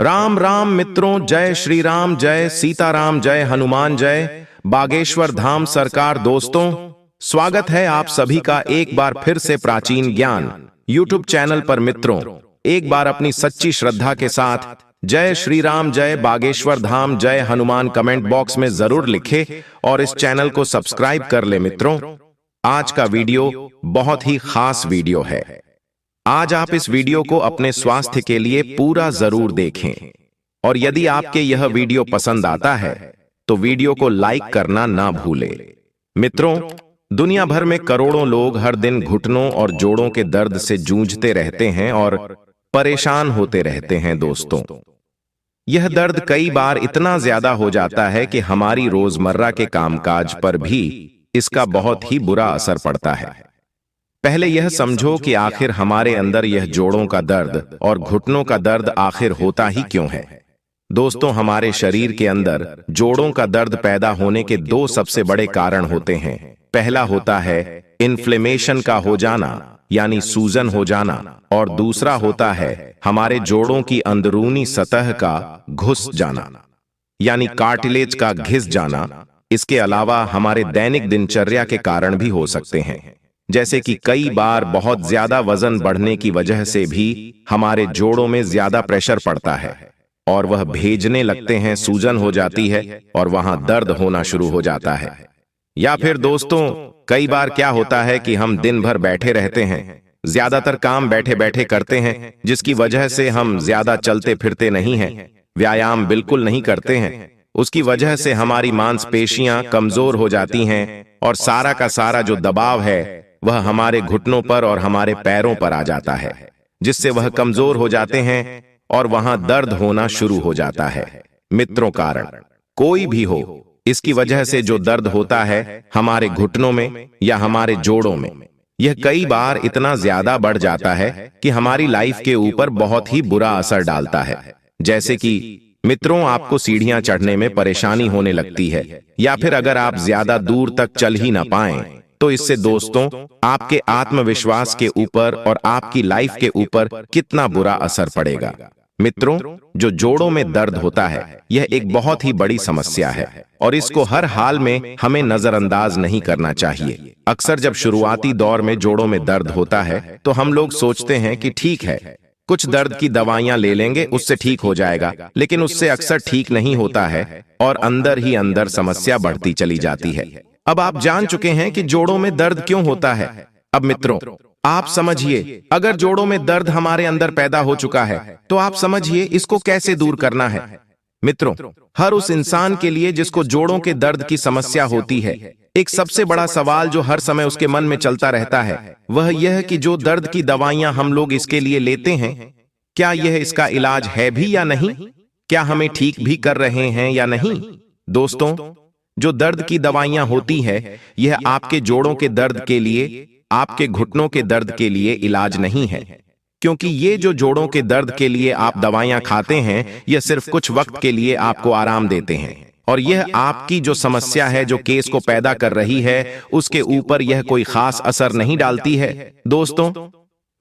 राम राम मित्रों, जय श्री राम, जय सीताराम, जय हनुमान, जय बागेश्वर धाम सरकार। दोस्तों, स्वागत है आप सभी का एक बार फिर से प्राचीन ज्ञान यूट्यूब चैनल पर। मित्रों, एक बार अपनी सच्ची श्रद्धा के साथ जय श्री राम, जय बागेश्वर धाम, जय हनुमान कमेंट बॉक्स में जरूर लिखे और इस चैनल को सब्सक्राइब कर ले। मित्रों, आज का वीडियो बहुत ही खास वीडियो है। आज आप इस वीडियो को अपने स्वास्थ्य के लिए पूरा जरूर देखें और यदि आपके यह वीडियो पसंद आता है तो वीडियो को लाइक करना ना भूलें। मित्रों, दुनिया भर में करोड़ों लोग हर दिन घुटनों और जोड़ों के दर्द से जूझते रहते हैं और परेशान होते रहते हैं। दोस्तों, यह दर्द कई बार इतना ज्यादा हो जाता है कि हमारी रोजमर्रा के कामकाज पर भी इसका बहुत ही बुरा असर पड़ता है। पहले यह समझो कि आखिर हमारे अंदर यह जोड़ों का दर्द और घुटनों का दर्द आखिर होता ही क्यों है। दोस्तों, हमारे शरीर के अंदर जोड़ों का दर्द पैदा होने के दो सबसे बड़े कारण होते हैं। पहला होता है इन्फ्लेमेशन का हो जाना, यानी सूजन हो जाना, और दूसरा होता है हमारे जोड़ों की अंदरूनी सतह का घुस जाना, यानी कार्टिलेज का घिस जाना। इसके अलावा हमारे दैनिक दिनचर्या के कारण भी हो सकते हैं, जैसे कि कई बार बहुत ज्यादा वजन बढ़ने की वजह से भी हमारे जोड़ों में ज्यादा प्रेशर पड़ता है और वह भेजने लगते हैं, सूजन हो जाती है और वहां दर्द होना शुरू हो जाता है। या फिर दोस्तों, कई बार क्या होता है कि हम दिन भर बैठे रहते हैं, ज्यादातर काम बैठे बैठे करते हैं, जिसकी वजह से हम ज्यादा चलते फिरते नहीं हैं, व्यायाम बिल्कुल नहीं करते हैं। उसकी वजह से हमारी मांसपेशियां कमजोर हो जाती हैं और सारा का सारा जो दबाव है वह हमारे घुटनों पर और हमारे पैरों पर आ जाता है, जिससे वह कमजोर हो जाते हैं और वहां दर्द होना शुरू हो जाता है। मित्रों, कारण कोई भी हो, इसकी वजह से जो दर्द होता है हमारे घुटनों में या हमारे जोड़ों में, यह कई बार इतना ज्यादा बढ़ जाता है कि हमारी लाइफ के ऊपर बहुत ही बुरा असर डालता है। जैसे कि मित्रों, आपको सीढ़ियां चढ़ने में परेशानी होने लगती है, या फिर अगर आप ज्यादा दूर तक चल ही ना पाएं तो इससे दोस्तों आपके आत्मविश्वास के ऊपर और आपकी लाइफ के ऊपर कितना बुरा असर पड़ेगा। मित्रों, जो जोड़ों में दर्द होता है यह एक बहुत ही बड़ी समस्या है और इसको हर हाल में हमें नजरअंदाज नहीं करना चाहिए। अक्सर जब शुरुआती दौर में जोड़ों में दर्द होता है तो हम लोग सोचते हैं कि ठीक है, कुछ दर्द की दवाइयां ले लेंगे, उससे ठीक हो जाएगा, लेकिन उससे अक्सर ठीक नहीं होता है और अंदर ही अंदर समस्या बढ़ती चली जाती है। अब आप जान चुके हैं कि जोड़ों में दर्द क्यों होता है। अब मित्रों, आप समझिए, अगर जोड़ों में दर्द हमारे अंदर पैदा हो चुका है तो आप समझिए इसको कैसे दूर करना है। मित्रों, हर उस इंसान के लिए जिसको जोड़ों के दर्द की समस्या होती है, एक सबसे बड़ा सवाल जो हर समय उसके मन में चलता रहता है वह यह कि जो दर्द की दवाइयां हम लोग इसके लिए लेते हैं, क्या यह इसका इलाज है भी या नहीं, क्या हमें ठीक भी कर रहे हैं या नहीं। दोस्तों, जो दर्द की दवाइयां होती है यह आपके जोड़ों के दर्द के लिए, आपके घुटनों के दर्द के लिए इलाज नहीं है, क्योंकि ये जो जोड़ों के दर्द के लिए आप दवाइयां खाते हैं यह सिर्फ कुछ वक्त के लिए आपको आराम देते हैं और यह आपकी जो समस्या है, जो केस को पैदा कर रही है, उसके ऊपर यह कोई खास असर नहीं डालती है। दोस्तों,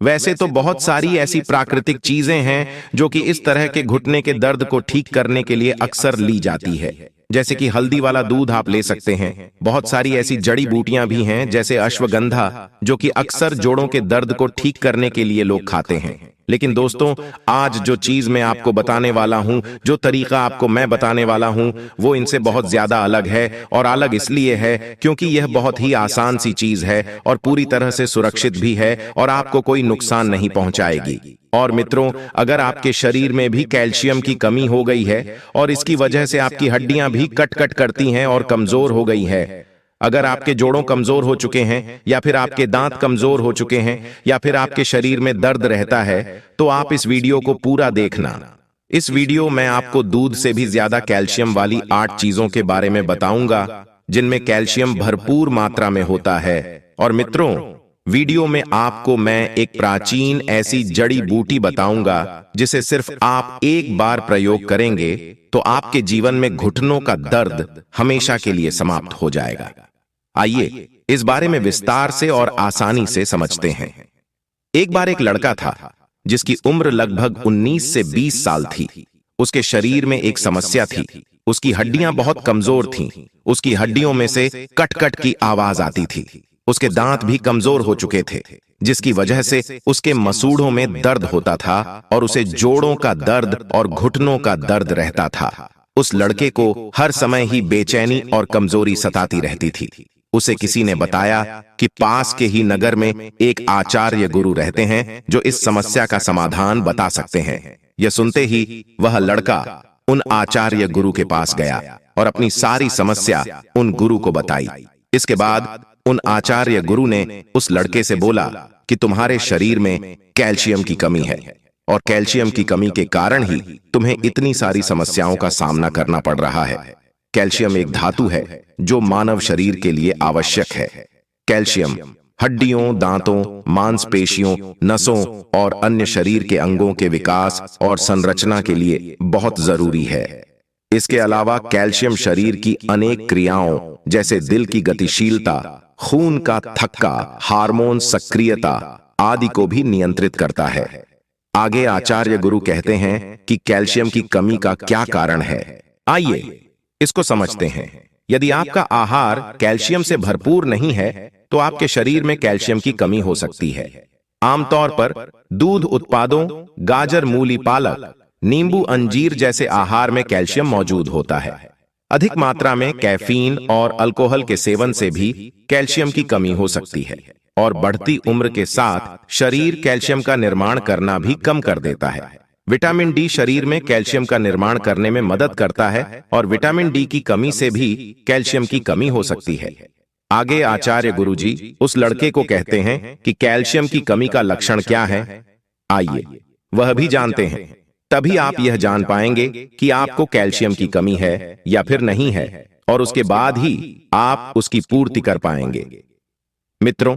वैसे तो बहुत सारी ऐसी प्राकृतिक चीजें हैं जो कि इस तरह के घुटने के दर्द को ठीक करने के लिए अक्सर ली जाती है, जैसे कि हल्दी वाला दूध आप ले सकते हैं। बहुत सारी ऐसी जड़ी बूटियां भी हैं जैसे अश्वगंधा, जो कि अक्सर जोड़ों के दर्द को ठीक करने के लिए लोग खाते हैं। लेकिन दोस्तों, आज जो चीज मैं आपको बताने वाला हूं, जो तरीका आपको मैं बताने वाला हूं, वो इनसे बहुत ज्यादा अलग है और अलग इसलिए है क्योंकि यह बहुत ही आसान सी चीज है और पूरी तरह से सुरक्षित भी है और आपको कोई नुकसान नहीं पहुंचाएगी। और मित्रों, अगर आपके शरीर में भी कैल्शियम की कमी हो गई है और इसकी वजह से आपकी हड्डियां भी कट कट करती हैं और कमजोर हो गई है, अगर आपके जोड़ों कमजोर हो चुके हैं या फिर आपके दांत कमजोर हो चुके हैं या फिर आपके शरीर में दर्द रहता है, तो आप इस वीडियो को पूरा देखना। इस वीडियो में आपको दूध से भी ज्यादा कैल्शियम वाली 8 चीजों के बारे में बताऊंगा जिनमें कैल्शियम भरपूर मात्रा में होता है। और मित्रों, वीडियो में आपको मैं एक प्राचीन ऐसी जड़ी बूटी बताऊंगा जिसे सिर्फ आप एक बार प्रयोग करेंगे तो आपके जीवन में घुटनों का दर्द हमेशा के लिए समाप्त हो जाएगा। आइए इस बारे में विस्तार से और आसानी से समझते हैं। एक बार एक लड़का था जिसकी उम्र लगभग 19 से 20 साल थी। उसके शरीर में एक समस्या थी। उसकी हड्डियां बहुत कमजोर थीं। उसकी हड्डियों में से कट कट की आवाज आती थी। उसके दांत भी कमजोर हो चुके थे, जिसकी वजह से उसके मसूड़ों में दर्द होता था और उसे जोड़ों का दर्द और घुटनों का दर्द रहता था। उस लड़के को हर समय ही बेचैनी और कमजोरी सताती रहती थी। उसे किसी ने बताया कि पास के ही नगर में एक आचार्य गुरु रहते हैं जो इस समस्या का समाधान बता सकते हैं। यह सुनते ही वह लड़का उन आचार्य गुरु के पास गया और अपनी सारी समस्या उन गुरु को बताई। इसके बाद उन आचार्य गुरु ने उस लड़के से बोला कि तुम्हारे शरीर में कैल्शियम की कमी है और कैल्शियम की कमी के कारण ही तुम्हें इतनी सारी समस्याओं का सामना करना पड़ रहा है। कैल्शियम एक धातु है जो मानव शरीर के लिए आवश्यक है। कैल्शियम हड्डियों, दांतों, मांसपेशियों, नसों और अन्य शरीर के अंगों के विकास और संरचना के लिए बहुत जरूरी है। इसके अलावा कैल्शियम शरीर की अनेक क्रियाओं जैसे दिल की गतिशीलता, खून का थक्का, हार्मोन सक्रियता आदि को भी नियंत्रित करता है। आगे आचार्य गुरु कहते हैं कि कैल्शियम की कमी का क्या कारण है। आइए इसको समझते हैं। यदि आपका आहार कैल्शियम से भरपूर नहीं है तो आपके शरीर में कैल्शियम की कमी हो सकती है। आमतौर पर दूध उत्पादों, गाजर, मूली, पालक, नींबू, अंजीर जैसे आहार में कैल्शियम मौजूद होता है। अधिक मात्रा में कैफीन और अल्कोहल के सेवन से भी कैल्शियम की कमी हो सकती है और बढ़ती उम्र के साथ शरीर कैल्शियम का निर्माण करना भी कम कर देता है। विटामिन डी शरीर में कैल्शियम का निर्माण करने में मदद करता है और विटामिन डी की कमी से भी कैल्शियम की कमी हो सकती है। आगे आचार्य गुरुजी उस लड़के को कहते हैं कि कैल्शियम की कमी का लक्षण क्या है। आइए वह भी जानते हैं, तभी आप यह जान पाएंगे कि आपको कैल्शियम की कमी है या फिर नहीं है, और उसके बाद ही आप उसकी पूर्ति कर पाएंगे। मित्रों,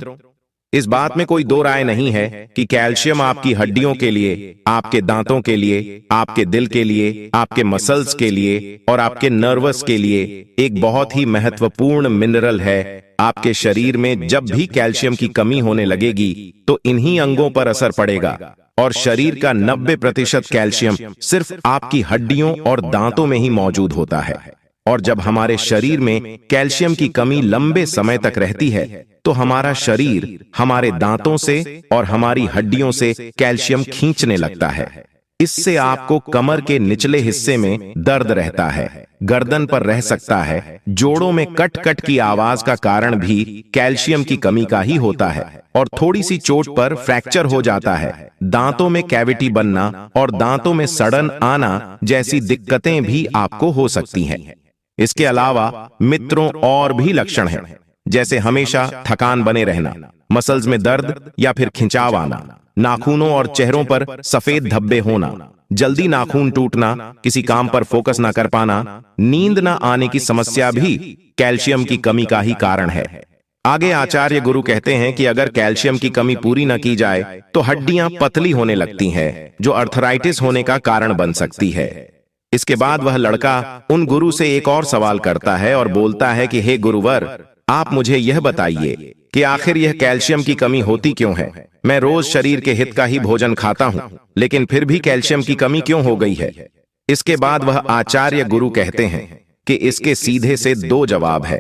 इस बात में कोई दो राय नहीं है कि कैल्शियम आपकी हड्डियों के लिए, आपके दांतों के लिए, आपके दिल के लिए, आपके मसल्स के लिए और आपके नर्वस के लिए एक बहुत ही महत्वपूर्ण मिनरल है। आपके शरीर में जब भी कैल्शियम की कमी होने लगेगी तो इन्हीं अंगों पर असर पड़ेगा और शरीर का 90% कैल्शियम सिर्फ आपकी हड्डियों और दांतों में ही मौजूद होता है। और जब हमारे शरीर में कैल्शियम की कमी लंबे समय तक रहती है तो हमारा शरीर हमारे दांतों से और हमारी हड्डियों से कैल्शियम खींचने लगता है। इससे आपको कमर के निचले हिस्से में दर्द रहता है, गर्दन पर रह सकता है, जोड़ों में कट कट की आवाज का कारण भी कैल्शियम की कमी का ही होता है और थोड़ी सी चोट पर फ्रैक्चर हो जाता है। दांतों में कैविटी बनना और दांतों में सड़न आना जैसी दिक्कतें भी आपको हो सकती हैं। इसके अलावा मित्रों और भी लक्षण हैं, जैसे हमेशा थकान बने रहना, मसल्स में दर्द या फिर खिंचाव आना, नाखूनों और चेहरों पर सफेद धब्बे होना, जल्दी नाखून टूटना, किसी काम पर फोकस ना कर पाना, नींद ना आने की समस्या भी कैल्शियम की कमी का ही कारण है। आगे आचार्य गुरु कहते हैं कि अगर कैल्शियम की कमी पूरी न की जाए तो हड्डियां पतली होने लगती हैं, जो अर्थराइटिस होने का कारण बन सकती है। इसके बाद वह लड़का उन गुरु से एक और सवाल करता है और बोलता है कि हे गुरुवर, आप मुझे यह बताइए कि आखिर यह कैल्शियम की कमी होती क्यों है। मैं रोज शरीर के हित का ही भोजन खाता हूं, लेकिन फिर भी कैल्शियम की कमी क्यों हो गई है। इसके बाद वह आचार्य गुरु कहते हैं कि इसके सीधे से दो जवाब है।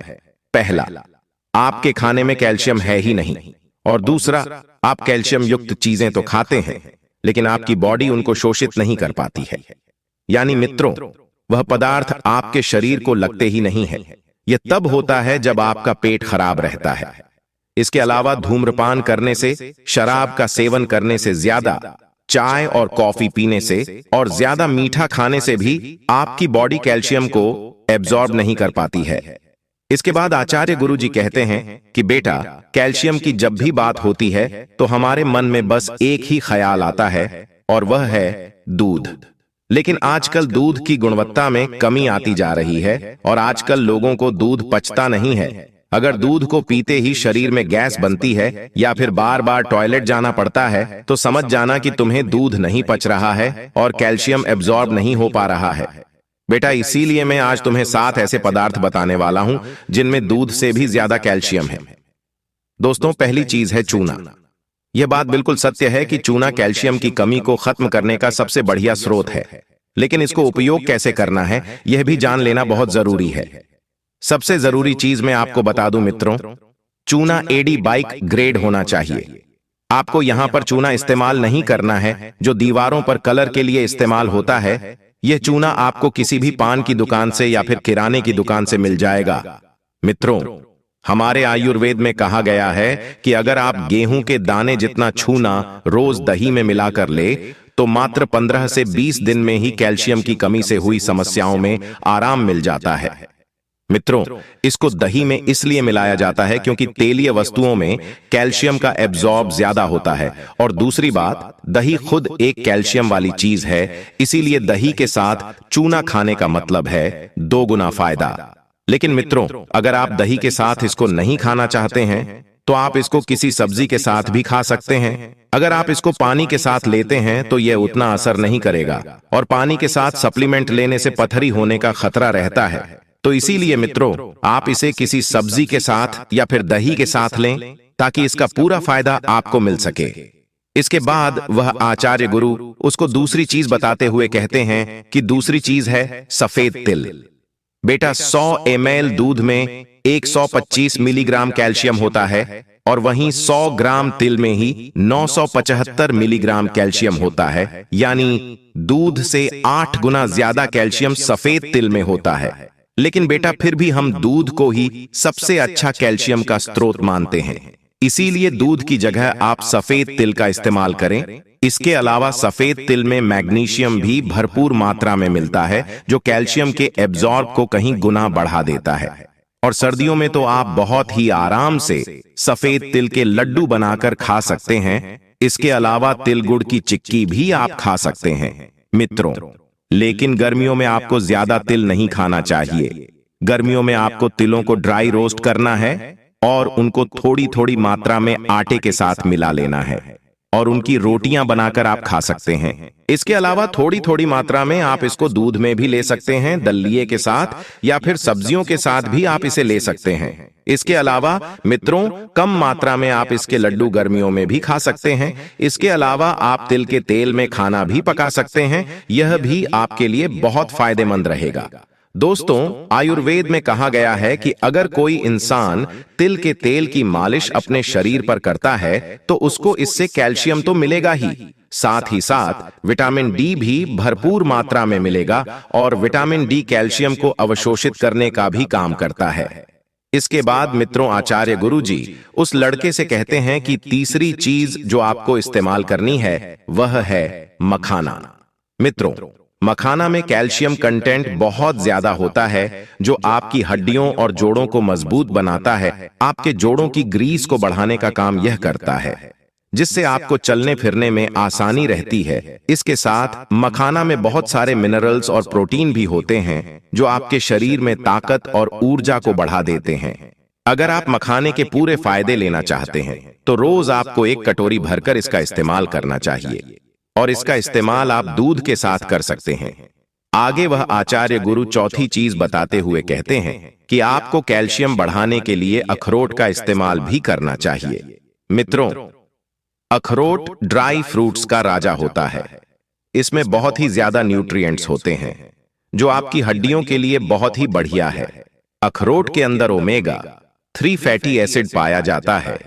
पहला, आपके खाने में कैल्शियम है ही नहीं, और दूसरा, आप कैल्शियम युक्त चीजें तो खाते हैं लेकिन आपकी बॉडी उनको शोषित नहीं कर पाती है। यानी मित्रों, वह पदार्थ आपके शरीर को लगते ही नहीं है। यह तब होता है जब आपका पेट खराब रहता है। इसके अलावा धूम्रपान करने से, शराब का सेवन करने से ज्यादा, चाय और कॉफी पीने से और ज्यादा मीठा खाने से भी आपकी बॉडी कैल्शियम को एब्जॉर्ब नहीं कर पाती है। इसके बाद आचार्य गुरु जी कहते हैं कि बेटा, कैल्शियम की जब भी बात होती है तो हमारे मन में बस एक ही ख्याल आता है और वह है दूध। लेकिन आजकल दूध की गुणवत्ता में कमी आती जा रही है और आजकल लोगों को दूध पचता नहीं है। अगर दूध को पीते ही शरीर में गैस बनती है या फिर बार बार टॉयलेट जाना पड़ता है तो समझ जाना कि तुम्हें दूध नहीं पच रहा है और कैल्शियम एब्जॉर्ब नहीं हो पा रहा है। बेटा, इसीलिए मैं आज तुम्हें 7 ऐसे पदार्थ बताने वाला हूं जिनमें दूध से भी ज्यादा कैल्शियम है। दोस्तों, पहली चीज है चूना। यह बात बिल्कुल सत्य है कि चूना कैल्शियम की कमी को खत्म करने का सबसे बढ़िया स्रोत है। लेकिन इसको उपयोग कैसे करना है यह भी जान लेना बहुत जरूरी है। सबसे जरूरी चीज मैं आपको बता दूं मित्रों, चूना एडी बाइक ग्रेड होना चाहिए। आपको यहां पर चूना इस्तेमाल नहीं करना है जो दीवारों पर कलर के लिए इस्तेमाल होता है। यह चूना आपको किसी भी पान की दुकान से या फिर किराने की दुकान से मिल जाएगा। मित्रों, हमारे आयुर्वेद में कहा गया है कि अगर आप गेहूं के दाने जितना चूना रोज दही में मिलाकर ले तो मात्र 15 से 20 दिन में ही कैल्शियम की कमी से हुई समस्याओं में आराम मिल जाता है। मित्रों, इसको दही में इसलिए मिलाया जाता है क्योंकि तेलीय वस्तुओं में कैल्शियम का एब्जॉर्ब ज्यादा होता है, और दूसरी बात, दही खुद एक कैल्शियम वाली चीज है, इसीलिए दही के साथ चूना खाने का मतलब है 2 गुना फायदा। लेकिन मित्रों, अगर आप दही के साथ इसको नहीं खाना चाहते हैं तो आप इसको किसी सब्जी के साथ भी खा सकते हैं। अगर आप इसको पानी के साथ लेते हैं तो यह उतना असर नहीं करेगा, और पानी के साथ सप्लीमेंट लेने से पथरी होने का खतरा रहता है। तो इसीलिए मित्रों, आप इसे किसी सब्जी के साथ या फिर दही के साथ लें ताकि इसका पूरा फायदा आपको मिल सके। इसके बाद वह आचार्य गुरु उसको दूसरी चीज बताते हुए कहते हैं कि दूसरी चीज है सफेद तिल। बेटा, 100 ml दूध में 125 मिलीग्राम कैल्शियम होता है, और वहीं 100 ग्राम तिल में ही 975 मिलीग्राम कैल्शियम होता है, यानी दूध से 8 गुना ज्यादा कैल्शियम सफेद तिल में होता है। लेकिन बेटा, फिर भी हम दूध को ही सबसे अच्छा कैल्शियम का स्रोत मानते हैं, इसीलिए दूध की जगह आप सफेद तिल का इस्तेमाल करें। इसके अलावा सफेद तिल में मैग्नीशियम भी भरपूर मात्रा में मिलता है जो कैल्शियम के एब्जॉर्ब को कहीं गुना बढ़ा देता है। और सर्दियों में तो आप बहुत ही आराम से सफेद तिल के लड्डू बनाकर खा सकते हैं। इसके अलावा तिल गुड़ की चिक्की भी आप खा सकते हैं मित्रों। लेकिन गर्मियों में आपको ज्यादा तिल नहीं खाना चाहिए। गर्मियों में आपको तिलों को ड्राई रोस्ट करना है और उनको थोड़ी थोड़ी मात्रा में आटे के साथ मिला लेना है, और उनकी रोटियां बनाकर आप खा सकते हैं। इसके अलावा थोड़ी थोड़ी मात्रा में आप इसको दूध में भी ले सकते हैं, दलिये के साथ या फिर सब्जियों के साथ भी आप इसे ले सकते हैं। इसके अलावा मित्रों, कम मात्रा में आप इसके लड्डू गर्मियों में भी खा सकते हैं। इसके अलावा आप तिल के तेल में खाना भी पका सकते हैं, यह भी आपके लिए बहुत फायदेमंद रहेगा। दोस्तों, आयुर्वेद में कहा गया है कि अगर कोई इंसान तिल के तेल की मालिश अपने शरीर पर करता है तो उसको इससे कैल्शियम तो मिलेगा ही, साथ ही साथ विटामिन डी भी भरपूर मात्रा में मिलेगा, और विटामिन डी कैल्शियम को अवशोषित करने का भी काम करता है। इसके बाद मित्रों, आचार्य गुरु जी उस लड़के से कहते हैं कि तीसरी चीज जो आपको इस्तेमाल करनी है वह है मखाना। मित्रों, मखाना में कैल्शियम कंटेंट बहुत ज्यादा होता है जो आपकी हड्डियों और जोड़ों को मजबूत बनाता है। आपके जोड़ों की ग्रीस को बढ़ाने का काम यह करता है, जिससे आपको चलने फिरने में आसानी रहती है। इसके साथ मखाना में बहुत सारे मिनरल्स और प्रोटीन भी होते हैं जो आपके शरीर में ताकत और ऊर्जा को बढ़ा देते हैं। अगर आप मखाने के पूरे फायदे लेना चाहते हैं तो रोज आपको 1 कटोरी भरकर इसका इस्तेमाल करना चाहिए, और इसका इस्तेमाल आप दूध के साथ कर सकते हैं। आगे वह आचार्य गुरु चौथी चीज बताते हुए कहते हैं कि आपको कैल्शियम बढ़ाने के लिए अखरोट का इस्तेमाल भी करना चाहिए। मित्रों, अखरोट ड्राई फ्रूट्स का राजा होता है। इसमें बहुत ही ज्यादा न्यूट्रिएंट्स होते हैं जो आपकी हड्डियों के लिए बहुत ही बढ़िया है। अखरोट के अंदर ओमेगा 3 फैटी एसिड पाया जाता है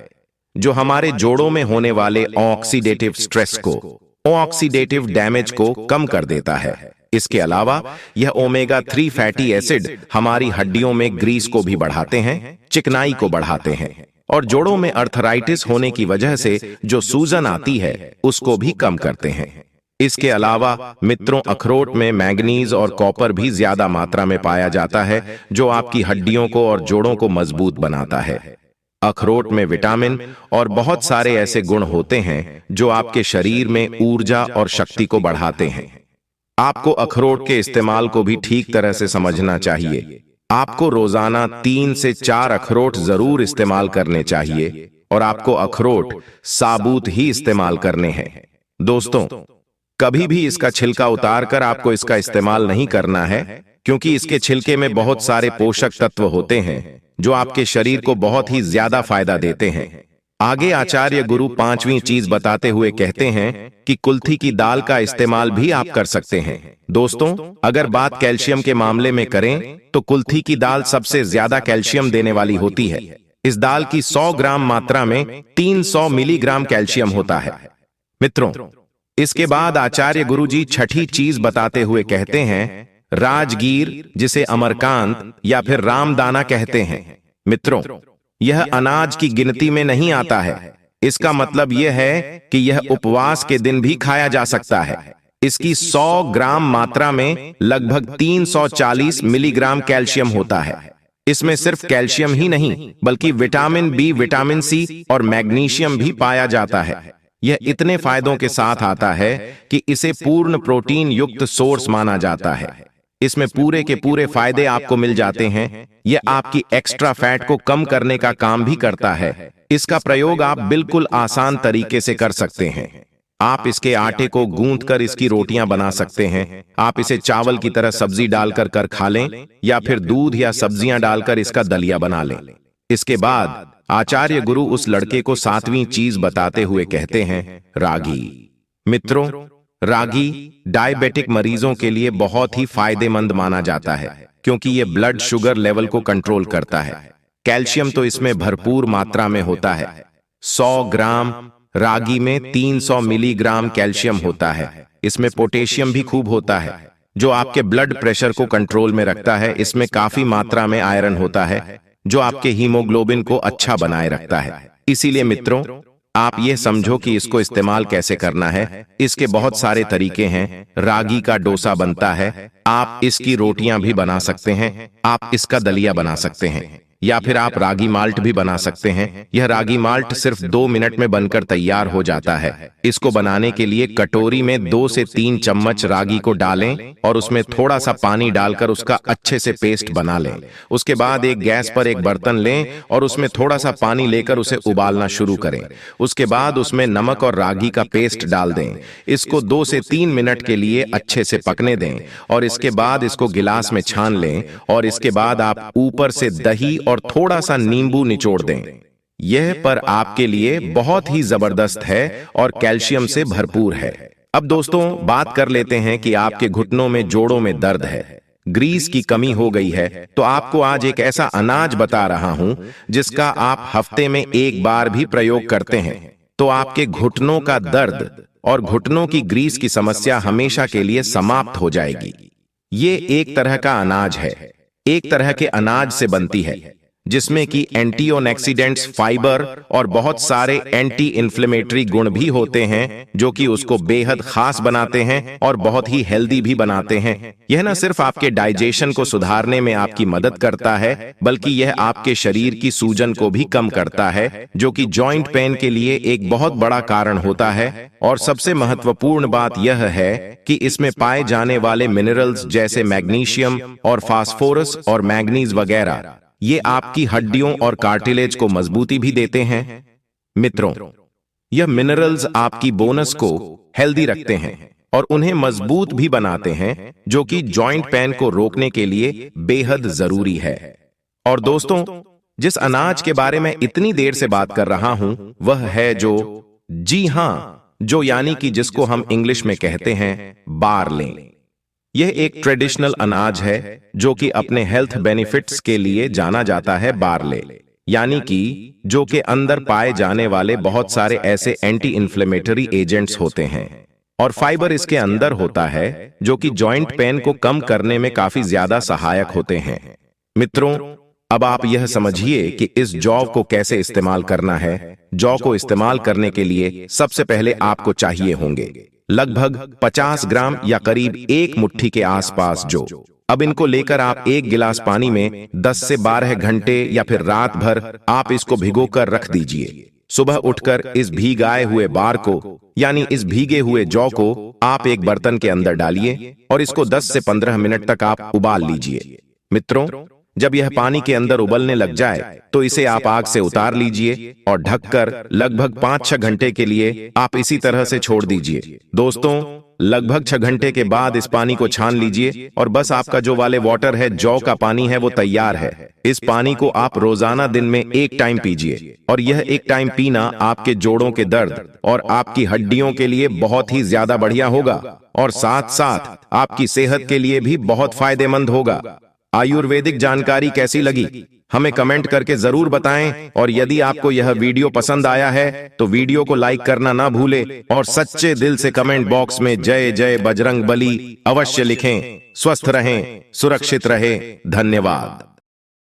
जो हमारे जोड़ों में होने वाले ऑक्सीडेटिव स्ट्रेस को, ऑक्सीडेटिव डैमेज को कम कर देता है। इसके अलावा यह ओमेगा 3 फैटी एसिड हमारी हड्डियों में ग्रीस को भी बढ़ाते हैं, चिकनाई को बढ़ाते हैं, और जोड़ों में अर्थराइटिस होने की वजह से जो सूजन आती है उसको भी कम करते हैं। इसके अलावा मित्रों, अखरोट में मैंगनीज और कॉपर भी ज्यादा मात्रा में पाया जाता है जो आपकी हड्डियों को और जोड़ों को मजबूत बनाता है। अखरोट में विटामिन और बहुत सारे ऐसे गुण होते हैं जो आपके शरीर में ऊर्जा और शक्ति को बढ़ाते हैं। आपको अखरोट के इस्तेमाल को भी ठीक तरह से समझना चाहिए। आपको रोजाना 3 से 4 अखरोट जरूर इस्तेमाल करने चाहिए, और आपको अखरोट साबुत ही इस्तेमाल करने हैं। दोस्तों, कभी भी इसका छिलका उतारकर आपको इसका इस्तेमाल नहीं करना है, क्योंकि इसके छिलके में बहुत सारे पोषक तत्व होते हैं जो आपके शरीर को बहुत ही ज्यादा फायदा देते हैं। आगे आचार्य गुरु पांचवी चीज बताते हुए कहते हैं कि कुल्थी की दाल का इस्तेमाल भी आप कर सकते हैं। दोस्तों, अगर बात कैल्शियम के मामले में करें तो कुल्थी की दाल सबसे ज्यादा कैल्शियम देने वाली होती है। इस दाल की 100 ग्राम मात्रा में 300 मिलीग्राम कैल्शियम होता है। मित्रों, इसके बाद आचार्य गुरु जी छठी चीज बताते हुए कहते हैं राजगीर, जिसे अमरकांत या फिर रामदाना कहते हैं। मित्रों, यह अनाज की गिनती में नहीं आता है। इसका मतलब यह है कि यह उपवास के दिन भी खाया जा सकता है। इसकी 100 ग्राम मात्रा में लगभग 340 मिलीग्राम कैल्शियम होता है। इसमें सिर्फ कैल्शियम ही नहीं बल्कि विटामिन बी, विटामिन सी और मैग्नीशियम भी पाया जाता है। यह इतने फायदों के साथ आता है कि इसे पूर्ण प्रोटीन युक्त सोर्स माना जाता है। इसमें पूरे के पूरे फायदे आपको मिल जाते हैं। यह आपकी एक्स्ट्रा फैट को कम करने का काम भी करता है। इसका प्रयोग आप बिल्कुल आसान तरीके से कर सकते हैं। आप इसके आटे को गूंथकर इसकी रोटियां बना सकते हैं। आप इसे चावल की तरह सब्जी डालकर कर खा लें या फिर दूध या सब्जियां डालकर इसका दलिया बना लें। इसके बाद आचार्य गुरु उस लड़के को 7वीं चीज बताते हुए कहते हैं रागी। मित्रों, रागी डायबिटिक मरीजों के लिए बहुत ही फायदेमंद माना जाता है क्योंकि यह ब्लड शुगर लेवल को कंट्रोल करता है। कैल्शियम तो इसमें भरपूर मात्रा में होता है। 100 ग्राम रागी में 300 मिलीग्राम कैल्शियम होता है। इसमें पोटेशियम भी खूब होता है जो आपके ब्लड प्रेशर को कंट्रोल में रखता है। इसमें काफी मात्रा में आयरन होता है जो आपके हीमोग्लोबिन को अच्छा बनाए रखता है। इसीलिए मित्रों, आप ये समझो कि इसको इस्तेमाल कैसे करना है। इसके बहुत सारे तरीके हैं। रागी का डोसा बनता है, आप इसकी रोटियां भी बना सकते हैं, आप इसका दलिया बना सकते हैं या फिर आप रागी माल्ट भी बना सकते हैं। यह रागी माल्ट सिर्फ 2 मिनट में बनकर तैयार हो जाता है। इसको बनाने के लिए कटोरी में 2 से 3 चम्मच रागी को डालें और उसमें थोड़ा सा पानी डालकर उसका अच्छे से पेस्ट बना लें। उसके बाद एक गैस पर एक बर्तन लें और उसमें थोड़ा सा पानी लेकर उसे उबालना शुरू करें। उसके बाद उसमें नमक और रागी का पेस्ट डाल दें। इसको 2 से 3 मिनट के लिए अच्छे से पकने दें और इसके बाद इसको गिलास में छान लें और इसके बाद आप ऊपर से दही और थोड़ा सा नींबू निचोड़ दें। यह पर आपके लिए बहुत ही जबरदस्त है और कैल्शियम से भरपूर है। अब दोस्तों, बात कर लेते हैं कि आपके घुटनों में, जोड़ों में दर्द है, ग्रीस की कमी हो गई है, तो आपको आज एक ऐसा अनाज बता रहा हूं जिसका आप हफ्ते में 1 बार भी प्रयोग करते हैं तो आपके घुटनों का दर्द और घुटनों की ग्रीस की समस्या हमेशा के लिए समाप्त हो जाएगी। ये एक तरह का अनाज है, एक तरह के अनाज से बनती है जिसमें कि एंटीऑक्सीडेंट्स, फाइबर और बहुत सारे एंटी इन्फ्लेमेटरी गुण भी होते हैं जो कि उसको बेहद खास बनाते हैं और बहुत ही हेल्दी भी बनाते हैं। यह न सिर्फ आपके डाइजेशन को सुधारने में आपकी मदद करता है बल्कि यह आपके शरीर की सूजन को भी कम करता है जो कि जॉइंट पेन के लिए एक बहुत बड़ा कारण होता है। और सबसे महत्वपूर्ण बात यह है कि इसमें पाए जाने वाले मिनरल्स जैसे मैग्नीशियम और फास्फोरस और मैंगनीज वगैरह, ये आपकी हड्डियों और कार्टिलेज को मजबूती भी देते हैं। मित्रों, यह मिनरल्स आपकी बोनस को हेल्दी रखते हैं और उन्हें मजबूत भी बनाते हैं जो कि जॉइंट पेन को रोकने के लिए बेहद जरूरी है। और दोस्तों, जिस अनाज के बारे में इतनी देर से बात कर रहा हूं वह है जी हां, जो यानी कि जिसको हम इंग्लिश में कहते हैं बारले। यह एक ट्रेडिशनल अनाज है जो कि अपने हेल्थ बेनिफिट्स के लिए जाना जाता है। बारले यानी कि जो के अंदर पाए जाने वाले बहुत सारे ऐसे एंटी इन्फ्लेमेटरी एजेंट्स होते हैं और फाइबर इसके अंदर होता है जो कि जॉइंट पेन को कम करने में काफी ज्यादा सहायक होते हैं। मित्रों, अब आप यह समझिए कि इस जौ को कैसे इस्तेमाल करना है। जौ को इस्तेमाल करने के लिए सबसे पहले आपको चाहिए होंगे लगभग 50 ग्राम या करीब 1 मुट्ठी के आसपास जौ। अब इनको लेकर आप 1 गिलास पानी में 10 से 12 घंटे या फिर रात भर आप इसको भिगोकर रख दीजिए। सुबह उठकर इस भीगाए हुए बार को यानी इस भीगे हुए जौ को आप एक बर्तन के अंदर डालिए और इसको 10 से 15 मिनट तक आप उबाल लीजिए। मित्रों, जब यह पानी के अंदर उबलने लग जाए तो इसे आप आग से उतार लीजिए और ढककर लगभग 5-6 घंटे के लिए आप इसी तरह से छोड़ दीजिए। दोस्तों, लगभग 6 घंटे के बाद इस पानी को छान लीजिए और बस आपका जो वाले वाटर है, जौ का पानी है, वो तैयार है। इस पानी को आप रोजाना दिन में 1 टाइम पीजिए और यह 1 टाइम पीना आपके जोड़ों के दर्द और आपकी हड्डियों के लिए बहुत ही ज्यादा बढ़िया होगा और साथ साथ आपकी सेहत के लिए भी बहुत फायदेमंद होगा। आयुर्वेदिक जानकारी कैसी लगी हमें कमेंट करके जरूर बताएं और यदि आपको यह वीडियो पसंद आया है तो वीडियो को लाइक करना ना भूले और सच्चे दिल से कमेंट बॉक्स में जय जय बजरंग बली अवश्य लिखें। स्वस्थ रहें, सुरक्षित रहें। धन्यवाद।